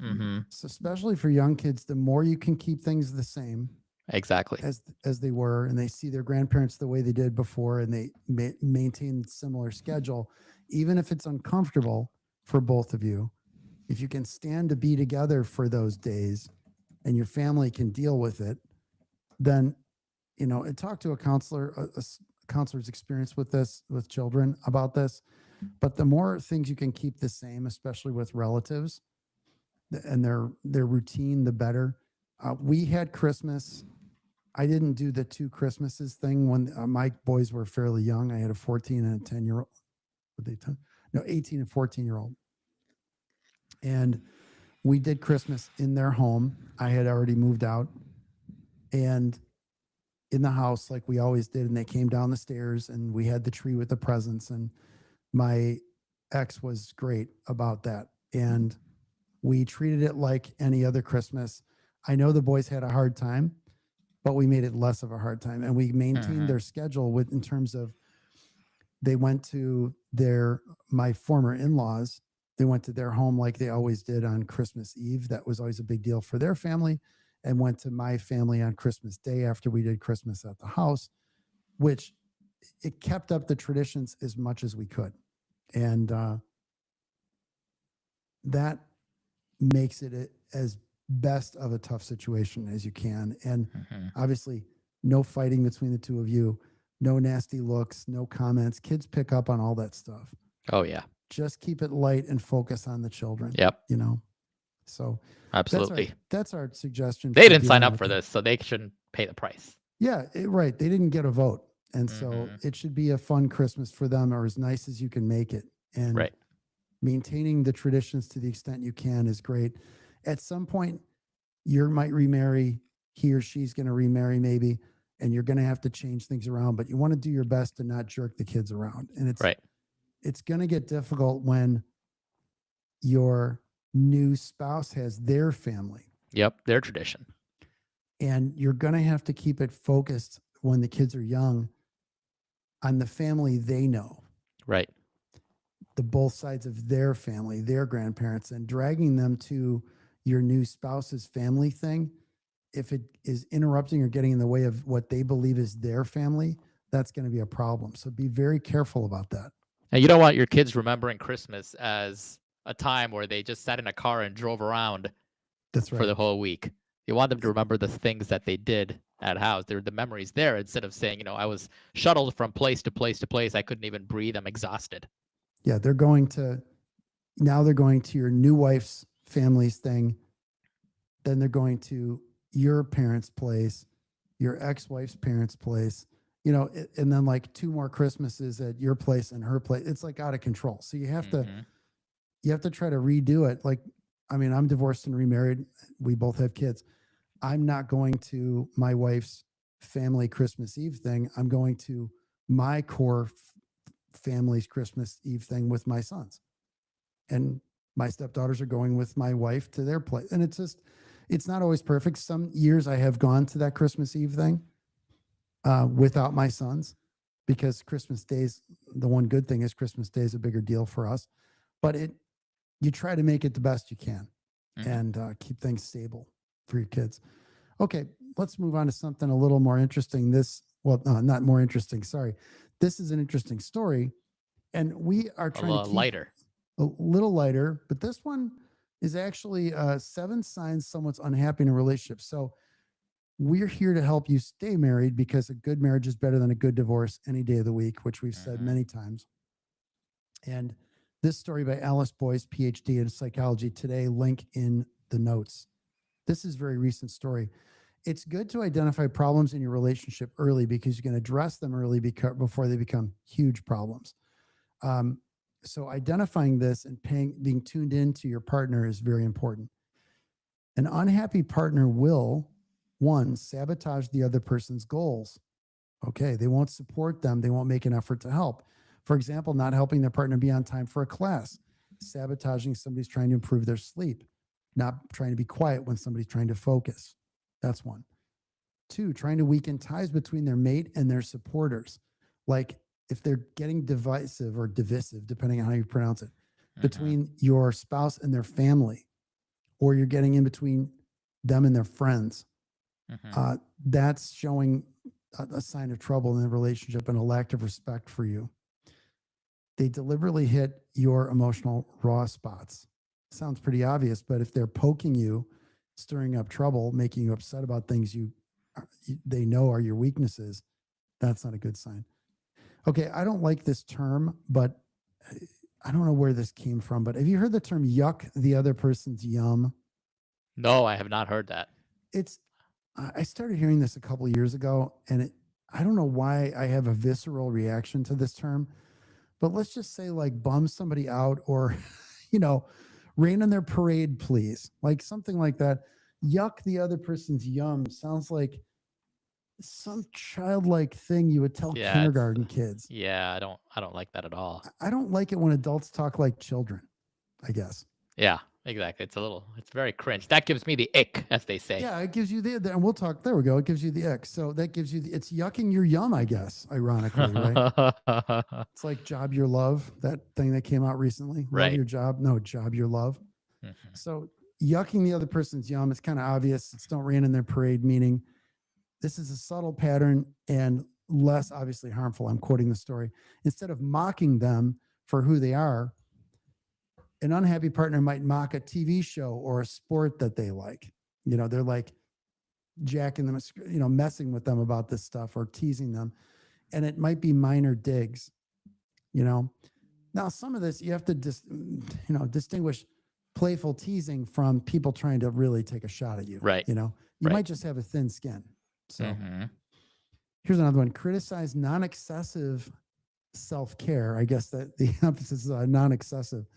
Mm-hmm. So especially for young kids, the more you can keep things the same Exactly. as they were, and they see their grandparents the way they did before, and they maintain similar schedule, even if it's uncomfortable for both of you. If you can stand to be together for those days and your family can deal with it, then, and talk to a counselor, counselor's experience with this, with children about this. But the more things you can keep the same, especially with relatives and their routine, the better. We had Christmas. I didn't do the 2 Christmases thing when my boys were fairly young. I had a 14 and a 10-year-old. Were they 10? No, 18 and 14-year-old. And we did Christmas in their home. I had already moved out, and in the house like we always did. And they came down the stairs, and we had the tree with the presents. And my ex was great about that. And we treated it like any other Christmas. I know the boys had a hard time, but we made it less of a hard time. And we maintained their schedule in terms of, they went to my former in-laws. They went to their home like they always did on Christmas Eve. That was always a big deal for their family. And went to my family on Christmas Day after we did Christmas at the house, which it kept up the traditions as much as we could. And that makes it as best of a tough situation as you can. And obviously, no fighting between the two of you, no nasty looks, no comments. Kids pick up on all that stuff. Oh, yeah. Just keep it light and focus on the children. Yep. So absolutely. That's our suggestion. They didn't sign up for this, so they shouldn't pay the price. Yeah, right. They didn't get a vote. And so it should be a fun Christmas for them, or as nice as you can make it. And maintaining the traditions to the extent you can is great. At some point, you might remarry. He or she's going to remarry maybe, and you're going to have to change things around, but you want to do your best to not jerk the kids around. And it's going to get difficult when your new spouse has their family. Yep, their tradition. And you're going to have to keep it focused when the kids are young on the family they know. Right. The both sides of their family, their grandparents, and dragging them to your new spouse's family thing. If it is interrupting or getting in the way of what they believe is their family, that's going to be a problem. So be very careful about that. And you don't want your kids remembering Christmas as a time where they just sat in a car and drove around for the whole week. You want them to remember the things that they did at house. They're the memories there, instead of saying, I was shuttled from place to place to place. I couldn't even breathe. I'm exhausted. Yeah, they're going to your new wife's family's thing. Then they're going to your parents' place, your ex-wife's parents' place, and then like 2 more Christmases at your place and her place. It's like out of control. So you have to try to redo it. Like, I mean, I'm divorced and remarried. We both have kids. I'm not going to my wife's family Christmas Eve thing. I'm going to my core family's Christmas Eve thing with my sons. And my stepdaughters are going with my wife to their place. And it's not always perfect. Some years I have gone to that Christmas Eve thing without my sons, because Christmas Day's, the one good thing is Christmas Day is a bigger deal for us. But you try to make it the best you can and keep things stable for your kids. Okay, let's move on to something a little more interesting. Not more interesting, sorry. This is an interesting story, and we are trying to keep lighter. A little lighter, but this one is actually 7 signs someone's unhappy in a relationship. So we're here to help you stay married, because a good marriage is better than a good divorce any day of the week, which we've said many times. And this story by Alice Boyce, PhD in psychology today, link in the notes. This is a very recent story. It's good to identify problems in your relationship early, because you can address them early before they become huge problems. So identifying this and being tuned into your partner is very important. An unhappy partner will, 1, sabotage the other person's goals. Okay, they won't support them. They won't make an effort to help. For example, not helping their partner be on time for a class, sabotaging somebody's trying to improve their sleep, not trying to be quiet when somebody's trying to focus. That's 1. 2, trying to weaken ties between their mate and their supporters. Like if they're getting divisive or divisive, depending on how you pronounce it, between your spouse and their family, or you're getting in between them and their friends, that's showing a sign of trouble in the relationship and a lack of respect for you. They deliberately hit your emotional raw spots. Sounds pretty obvious, but if they're poking you, stirring up trouble, making you upset about things you they know are your weaknesses, that's not a good sign. Okay, I don't like this term, but I don't know where this came from. But have you heard the term yuck the other person's yum? No, I have not heard that. It's I started hearing this a couple of years ago, and I don't know why I have a visceral reaction to this term, but let's just say like bum somebody out or, you know, rain on their parade, please. Like something like that. Yuck the other person's yum sounds like some childlike thing you would tell Yeah, kindergarten kids. yeah, I don't like that at all. I don't like it when adults talk like children, I guess. Yeah, exactly. It's very cringe. That gives me the ick, as they say. Yeah, it gives you and we'll talk, there we go. It gives you the X. So that gives you it's yucking your yum, I guess, ironically, right? It's like Job Your Love, that thing that came out recently. Love Right. Your Job. No, Job Your Love. Mhm. So yucking the other person's yum, it's kind of obvious. It's don't rain in their parade, meaning this is a subtle pattern and less obviously harmful. I'm quoting the story. Instead of mocking them for who they are, an unhappy partner might mock a TV show or a sport that they like. You know, they're like jacking them, you know, messing with them about this stuff or teasing them. And it might be minor digs, you know. Now, some of this you have to distinguish playful teasing from people trying to really take a shot at you. Right. You know, you Right. might just have a thin skin. So Mhm. here's another one. Criticize non-excessive self-care. I guess that the emphasis is on non-excessive,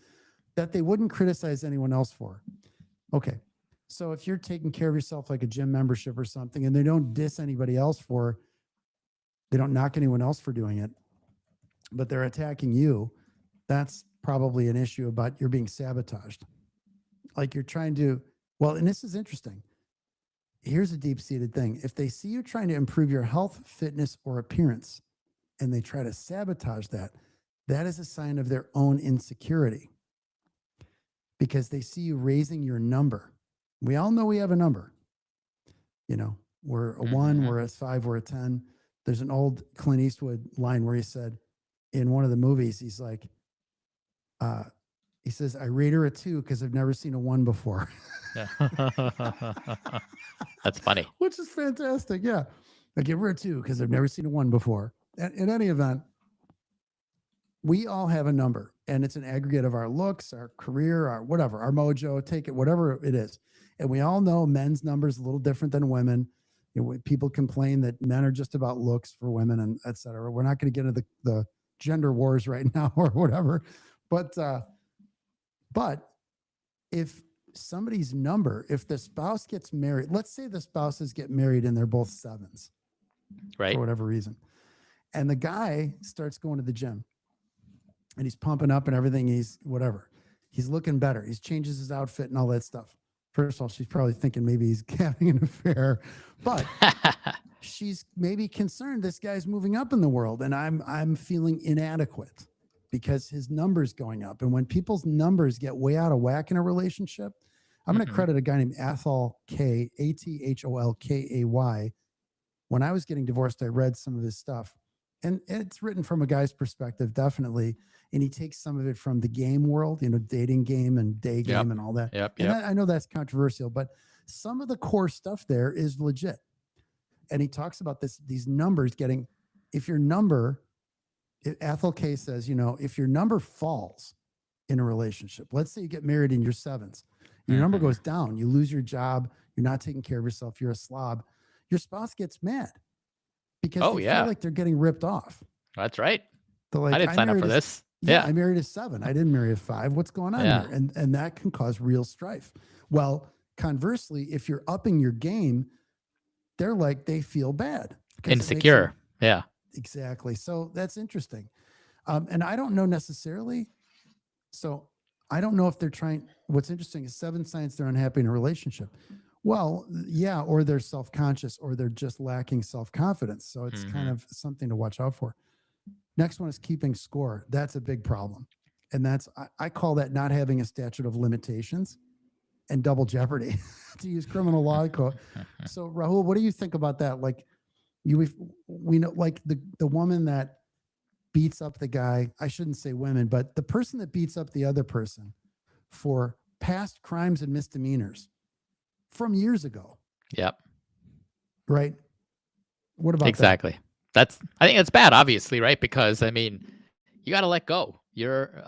that they wouldn't criticize anyone else for. Okay. So if you're taking care of yourself like a gym membership or something, and they don't diss anybody else for, they don't knock anyone else for doing it, but they're attacking you, that's probably an issue about you're being sabotaged. Like you're trying to, well, and this is interesting. Here's a deep-seated thing. If they see you trying to improve your health, fitness, or appearance, and they try to sabotage that, that is a sign of their own insecurity because they see you raising your number. We all know we have a number. You know, we're a 1, Mhm. we're a 5, we're a 10. There's an old Clint Eastwood line where he said in one of the movies, he's like, he says, I rate her a 2 because I've never seen a 1 before. Yeah. That's funny. Which is fantastic. Yeah. I give her a 2 because I've never seen a 1 before. In any event, we all have a number, and it's an aggregate of our looks, our career, our whatever, our mojo, take it, whatever it is. And we all know men's number is a little different than women. You know, people complain that men are just about looks for women and et cetera. We're not going to get into the gender wars right now or whatever. But if somebody's number, if the spouse gets married, let's say the spouses get married and they're both 7s Right. for whatever reason. And the guy starts going to the gym and he's pumping up and everything. He's whatever. He's looking better. He changes his outfit and all that stuff. First of all, she's probably thinking maybe he's having an affair, but she's maybe concerned this guy's moving up in the world and I'm feeling inadequate because his number's going up. And when people's numbers get way out of whack in a relationship, I'm going to Mhm. credit a guy named Athol Kay, Atholkay. When I was getting divorced, I read some of his stuff. And it's written from a guy's perspective, definitely. And he takes some of it from the game world, you know, dating game and day game Yep. and all that. Yep. And Yep. I know that's controversial, but some of the core stuff there is legit. And he talks about these numbers getting, if your number, Athol K says, you know, if your number falls in a relationship, let's say you get married in your 7s, your number Mhm. goes down, you lose your job, you're not taking care of yourself, you're a slob, your spouse gets mad because Oh, they yeah. feel like they're getting ripped off. That's right. They're like, I didn't sign up for married a- this. Yeah, Yeah. I married a 7. I didn't marry a 5. What's going on Yeah. here? And that can cause real strife. Well, conversely, if you're upping your game, they're like, they feel bad. 'cause it makes them- Insecure. Yeah. Exactly. So that's interesting. And I don't know necessarily. So I don't know if they're trying. What's interesting is 7 signs they're unhappy in a relationship. Well, yeah, or they're self-conscious or they're just lacking self-confidence. So it's kind of something to watch out for. Next one is keeping score. That's a big problem. And I call that not having a statute of limitations and double jeopardy to use criminal law code. So Rahul, what do you think about that? Like we know like the woman that beats up the guy, I shouldn't say women, but the person that beats up the other person for past crimes and misdemeanors from years ago, Yep. right? What about that? Exactly. I think it's bad, obviously, right? Because I mean, you got to let go. You're,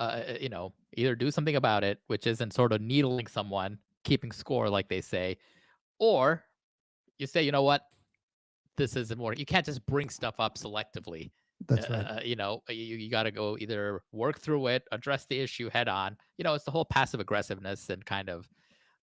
either do something about it, which isn't sort of needling someone, keeping score, like they say, or you say, you know what, this isn't more. You can't just bring stuff up selectively. That's right. You got to go either work through it, address the issue head on. It's the whole passive aggressiveness and kind of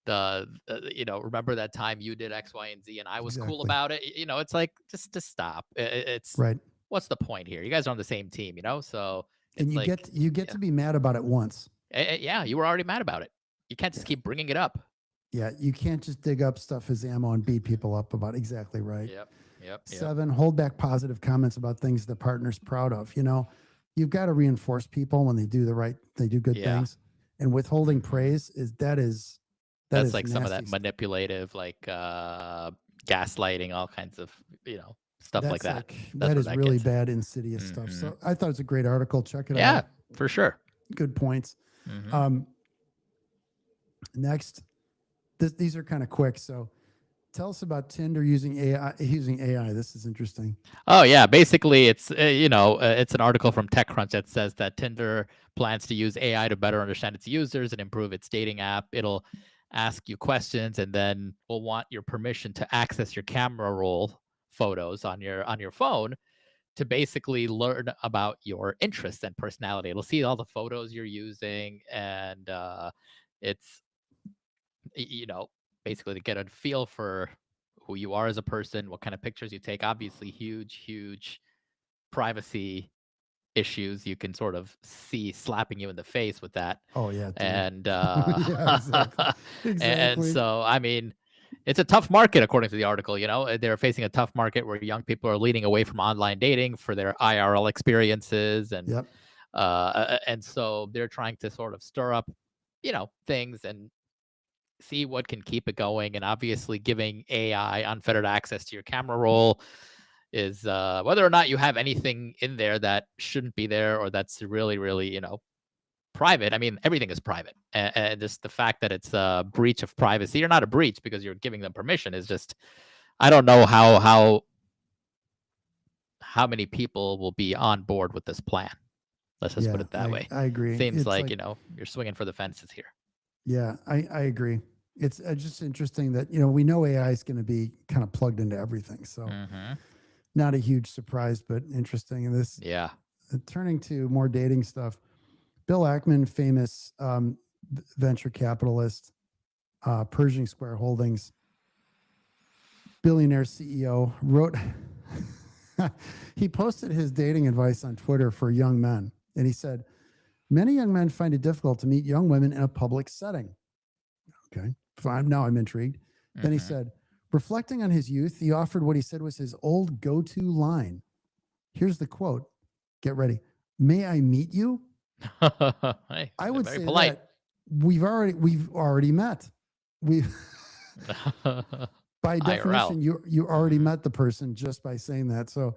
remember that time you did X, Y, and Z, and I was cool Exactly. about it. It's like just stop. It's Right. what's the point here? You guys are on the same team, so it's And you like get to be mad about it once. yeah, you were already mad about it. You can't just keep bringing it up. Yeah, you can't just dig up stuff as ammo and beat people up about. Exactly right. Yep. 7, hold back positive comments about things the partner's proud of. You've got to reinforce people when they do good things. And withholding praise that's like some of that stuff. manipulative, like gaslighting, all kinds of stuff like that. That is really bad, insidious stuff. So I thought it was a great article. Check it out. Yeah, for sure. Good points. Next, these are kind of quick. So tell us about Tinder using AI. This is interesting. Oh yeah, basically it's it's an article from TechCrunch that says that Tinder plans to use AI to better understand its users and improve its dating app. It'll ask you questions and then will want your permission to access your camera roll photos on your phone to basically learn about your interests and personality. It'll see all the photos you're using, and it's basically to get a feel for who you are as a person, what kind of pictures you take. Obviously, huge privacy issues you can sort of see slapping you in the face with that. Oh yeah, dude. And yeah, exactly. and so I mean, it's a tough market according to the article. They're facing a tough market where young people are leaning away from online dating for their IRL experiences, and and so they're trying to sort of stir up things and see what can keep it going. And obviously giving AI unfettered access to your camera roll is whether or not you have anything in there that shouldn't be there or that's really private. I mean, everything is private, and just the fact that it's a breach of privacy, or not a breach because you're giving them permission, is just, I don't know how many people will be on board with this plan. Let's just put it that way. I agree. Seems like you're swinging for the fences here. Yeah, I agree. It's just interesting that we know AI is going to be kind of plugged into everything. So not a huge surprise, but interesting. And this, turning to more dating stuff. Bill Ackman, famous venture capitalist, Pershing Square Holdings, billionaire CEO, wrote, he posted his dating advice on Twitter for young men. And he said, many young men find it difficult to meet young women in a public setting. Okay, fine. Now I'm intrigued. Then he said, reflecting on his youth, he offered what he said was his old go-to line. Here's the quote. Get ready. May I meet you? Hey, I would very say polite. that we've already met. By definition, you already met the person just by saying that. So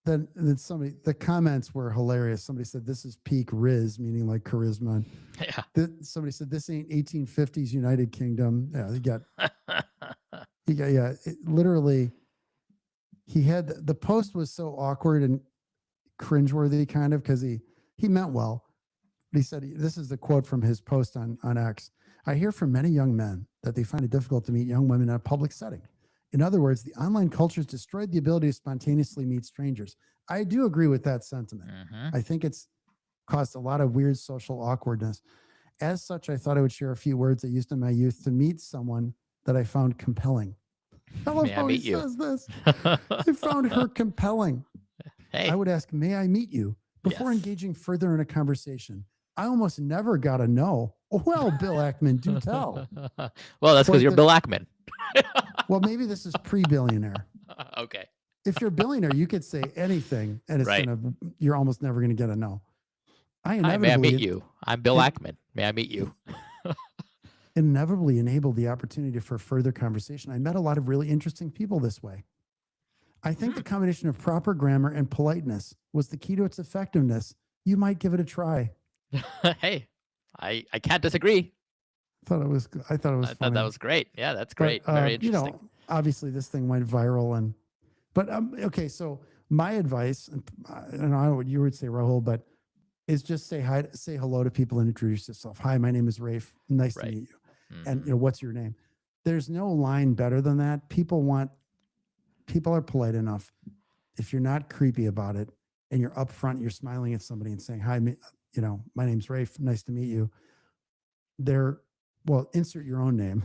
then the comments were hilarious. Somebody said this is peak Riz, meaning like charisma. Yeah. Somebody said this ain't 1850s United Kingdom. Yeah, literally, he had the post was so awkward and cringeworthy, kind of, because he meant well. But he said, this is the quote from his post on X. I hear from many young men that they find it difficult to meet young women in a public setting. In other words, the online culture has destroyed the ability to spontaneously meet strangers. I do agree with that sentiment. I think it's caused a lot of weird social awkwardness. As such, I thought I would share a few words I used in my youth to meet someone that I found compelling. I love how he says this. I found her compelling. Hey. I would ask, may I meet you? Before engaging further in a conversation. I almost never got a no. Well, Bill Ackman, do tell. Well, that's because you're Bill Ackman. Well, maybe this is pre-billionaire. Okay. If you're a billionaire, you could say anything, and you're almost never going to get a no. May I meet you? I'm Bill Ackman. May I meet you? Inevitably enabled the opportunity for further conversation. I met a lot of really interesting people this way. I think the combination of proper grammar and politeness was the key to its effectiveness. You might give it a try. Hey, I can't disagree. I thought it was funny. That was great. Yeah, that's great. Very interesting. obviously this thing went viral but okay, so my advice, and I don't know what you would say, Rahul, but is just say hi, say hello to people and introduce yourself. Hi, my name is Rafe. Nice to Right. meet you. And Mhm. what's your name? There's no line better than that. People are polite enough. If you're not creepy about it and you're upfront, you're smiling at somebody and saying, hi, my name's Rafe. Nice to meet you. They're, well, insert your own name.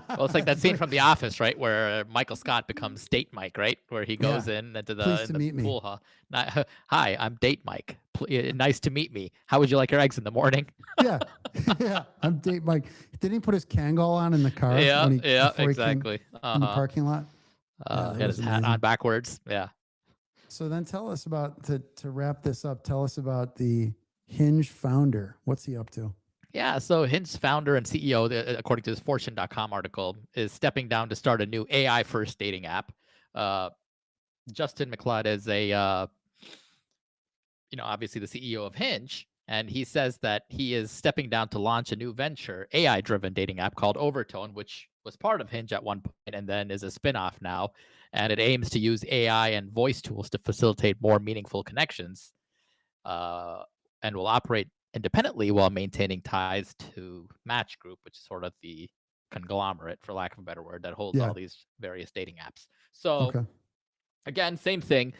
Well, it's like that scene from The Office, right, where Michael Scott becomes Date Mike, right, where he Yeah. goes into Pleased in to the meet me. pool hall. Hi, I'm Date Mike. Nice to meet me. How would you like your eggs in the morning? Yeah. Yeah. I'm Date Mike. Didn't he put his Kangol on in the car Yeah, before he came exactly. in the parking lot? Yeah, that Had was his hat on amazing. backwards. Yeah. So then tell us about, to wrap this up, tell us about the Hinge founder. What's he up to? Yeah, so Hint's founder and CEO, according to this Fortune.com article, is stepping down to start a new AI first dating app. Uh, Justin McLeod is obviously the CEO of Hinge, and he says that he is stepping down to launch a new venture, AI driven dating app called Overtone, which was part of Hinge at one point and then is a spin-off now. And it aims to use AI and voice tools to facilitate more meaningful connections, uh, and will operate independently while maintaining ties to Match Group, which is sort of the conglomerate, for lack of a better word, that holds Yeah. all these various dating apps. So Okay. again, same thing,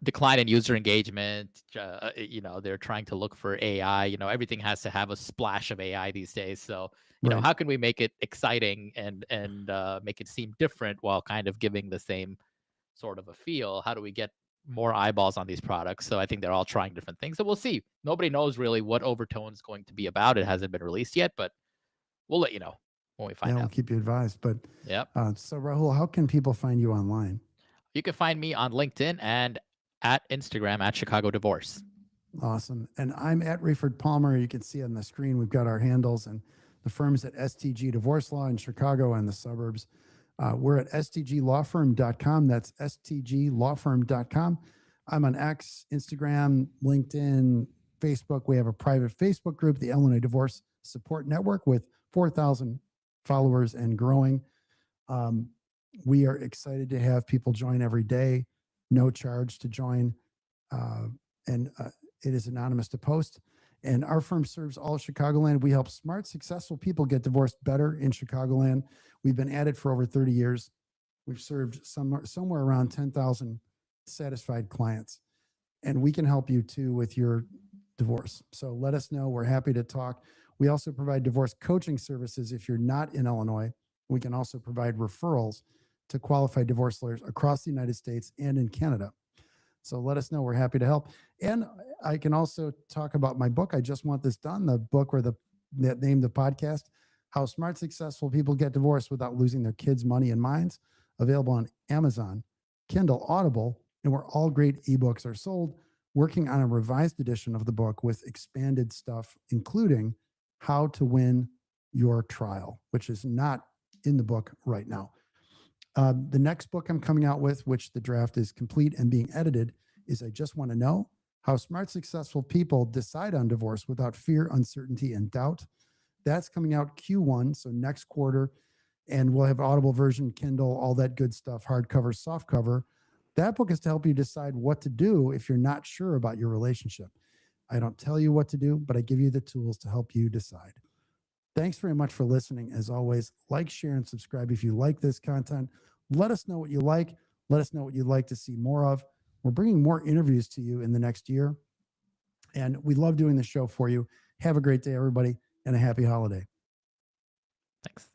decline in user engagement. They're trying to look for AI. Everything has to have a splash of AI these days. So, Right. how can we make it exciting and make it seem different while kind of giving the same sort of a feel? How do we get more eyeballs on these products? So I think they're all trying different things. So we'll see. Nobody knows really what Overtone's going to be about. It hasn't been released yet, but we'll let you know when we find Yeah, we'll out. keep you advised. But Yep. so Rahul, how can people find you online? You can find me on LinkedIn and at Instagram at Chicago Divorce. Awesome. And I'm at Rayford Palmer. You can see on the screen, we've got our handles, and the firm's at STG Divorce Law in Chicago and the suburbs. We're at stglawfirm.com. That's stglawfirm.com. I'm on X, Instagram, LinkedIn, Facebook. We have a private Facebook group, the Illinois Divorce Support Network, with 4,000 followers and growing. We are excited to have people join every day, no charge to join. And it is anonymous to post. And our firm serves all of Chicagoland. We help smart, successful people get divorced better in Chicagoland. We've been at it for over 30 years. We've served somewhere around 10,000 satisfied clients. And we can help you too with your divorce. So let us know. We're happy to talk. We also provide divorce coaching services if you're not in Illinois. We can also provide referrals to qualified divorce lawyers across the United States and in Canada. So let us know. We're happy to help. And I can also talk about my book. I just want this done. The book, or that name the podcast, How Smart, Successful People Get Divorced Without Losing Their Kids' Money and Minds, available on Amazon, Kindle, Audible, and where all great ebooks are sold. Working on a revised edition of the book with expanded stuff, including how to win your trial, which is not in the book right now. The next book I'm coming out with, which the draft is complete and being edited, is I Just Want to Know How Smart, Successful People Decide on Divorce Without Fear, Uncertainty, and Doubt. That's coming out Q1, so next quarter. And we'll have Audible version, Kindle, all that good stuff, hardcover, softcover. That book is to help you decide what to do if you're not sure about your relationship. I don't tell you what to do, but I give you the tools to help you decide. Thanks very much for listening. As always, like, share, and subscribe if you like this content. Let us know what you like. Let us know what you'd like to see more of. We're bringing more interviews to you in the next year. And we love doing the show for you. Have a great day, everybody, and a happy holiday. Thanks.